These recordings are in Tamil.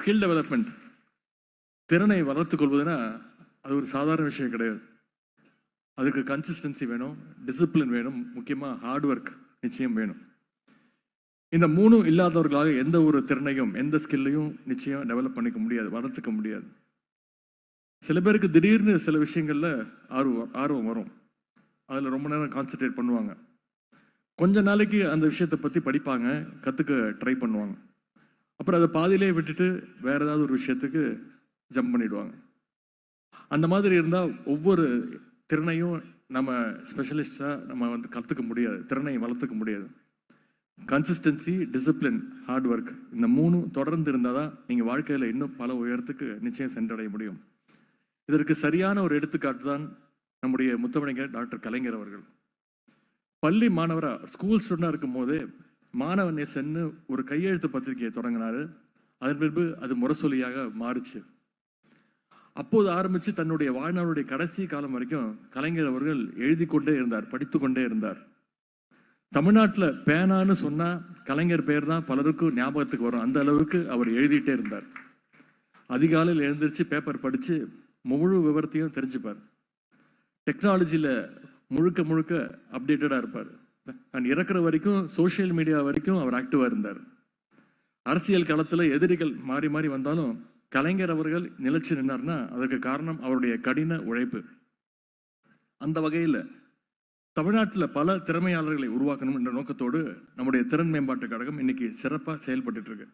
ஸ்கில் டெவலப்மெண்ட், திறனை வளர்த்துக் கொள்வதுன்னா அது ஒரு சாதாரண விஷயம் கிடையாது. அதுக்கு கன்சிஸ்டன்சி வேணும், டிசிப்ளின் வேணும், முக்கியமாக ஹார்ட் ஒர்க் நிச்சயம் வேணும். இந்த மூணும் இல்லாதவர்களாக எந்த ஒரு திறனையும் எந்த ஸ்கில்லையும் நிச்சயம் டெவலப் பண்ணிக்க முடியாது, வளர்த்துக்க முடியாது. சில பேருக்கு திடீர்னு சில விஷயங்களில் ஆர்வம் வரும், அதில் ரொம்ப நேரம் கான்சென்ட்ரேட் பண்ணுவாங்க. கொஞ்ச நாளைக்கு அந்த விஷயத்தை பற்றி படிப்பாங்க, கற்றுக்க ட்ரை பண்ணுவாங்க. அப்புறம் அதை பாதியிலே விட்டுட்டு வேறு ஏதாவது ஒரு விஷயத்துக்கு ஜம்ப் பண்ணிடுவாங்க. அந்த மாதிரி இருந்தால் ஒவ்வொரு திறனையும் நம்ம ஸ்பெஷலிஸ்டாக நம்ம கற்றுக்க முடியாது, திறனை வளர்த்துக்க முடியாது. கன்சிஸ்டன்சி, டிசிப்ளின், ஹார்ட் ஒர்க், இந்த மூணும் தொடர்ந்து இருந்தால் தான் நீங்கள் வாழ்க்கையில் இன்னும் பல உயரத்துக்கு நிச்சயம் சென்றடைய முடியும். இதற்கு சரியான ஒரு எடுத்துக்காட்டு தான் நம்முடைய முத்தமிழர் டாக்டர் கலைஞர் அவர்கள். பள்ளி மாணவராக ஸ்கூல் ஸ்டூடெண்டாக இருக்கும் போது மாணவ நேசன்னு ஒரு கையெழுத்து பத்திரிகையை தொடங்கினார். அதன் பின்பு அது முரசொலியாக மாறுச்சு. அப்போது ஆரம்பித்து தன்னுடைய வாழ்நாளுடைய கடைசி காலம் வரைக்கும் கலைஞர் அவர்கள் எழுதி கொண்டே இருந்தார், படித்து கொண்டே இருந்தார். தமிழ்நாட்டில் பேனான்னு சொன்னால் கலைஞர் பேர் தான் பலருக்கும் ஞாபகத்துக்கு வரும், அந்த அளவுக்கு அவர் எழுதிட்டே இருந்தார். அதிகாலையில் எழுந்திரிச்சு பேப்பர் படித்து முழு விவரத்தையும் தெரிஞ்சுப்பார். டெக்னாலஜியில் முழுக்க முழுக்க அப்டேட்டடாக இருப்பார். அண்ட் இறக்குற வரைக்கும் சோஷியல் மீடியா வரைக்கும் அவர் ஆக்டிவாக இருந்தார். அரசியல் களத்தில் எதிரிகள் மாறி மாறி வந்தாலும் கலைஞர் அவர்கள் நிலைச்சு நின்னார்னா அதற்கு காரணம் அவருடைய கடின உழைப்பு. அந்த வகையில் தமிழ்நாட்டில் பல திறமையாளர்களை உருவாக்கணும் என்ற நோக்கத்தோடு நம்முடைய திறன் மேம்பாட்டு கழகம் இன்னைக்கு சிறப்பாக செயல்பட்டு இருக்கு.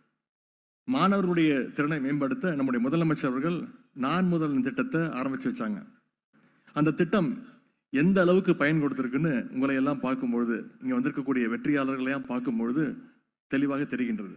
மாணவர்களுடைய திறனை மேம்படுத்த நம்முடைய முதலமைச்சர் அவர்கள் நான் முதல் திட்டத்தை ஆரம்பித்து வச்சாங்க. அந்த திட்டம் எந்த அளவுக்கு பயன் கொடுத்துருக்குன்னு உங்களை எல்லாம் பார்க்கும்பொழுது, இங்கே வந்திருக்கக்கூடிய வெற்றியாளர்களையும் பார்க்கும்பொழுது தெளிவாக தெரிகின்றது.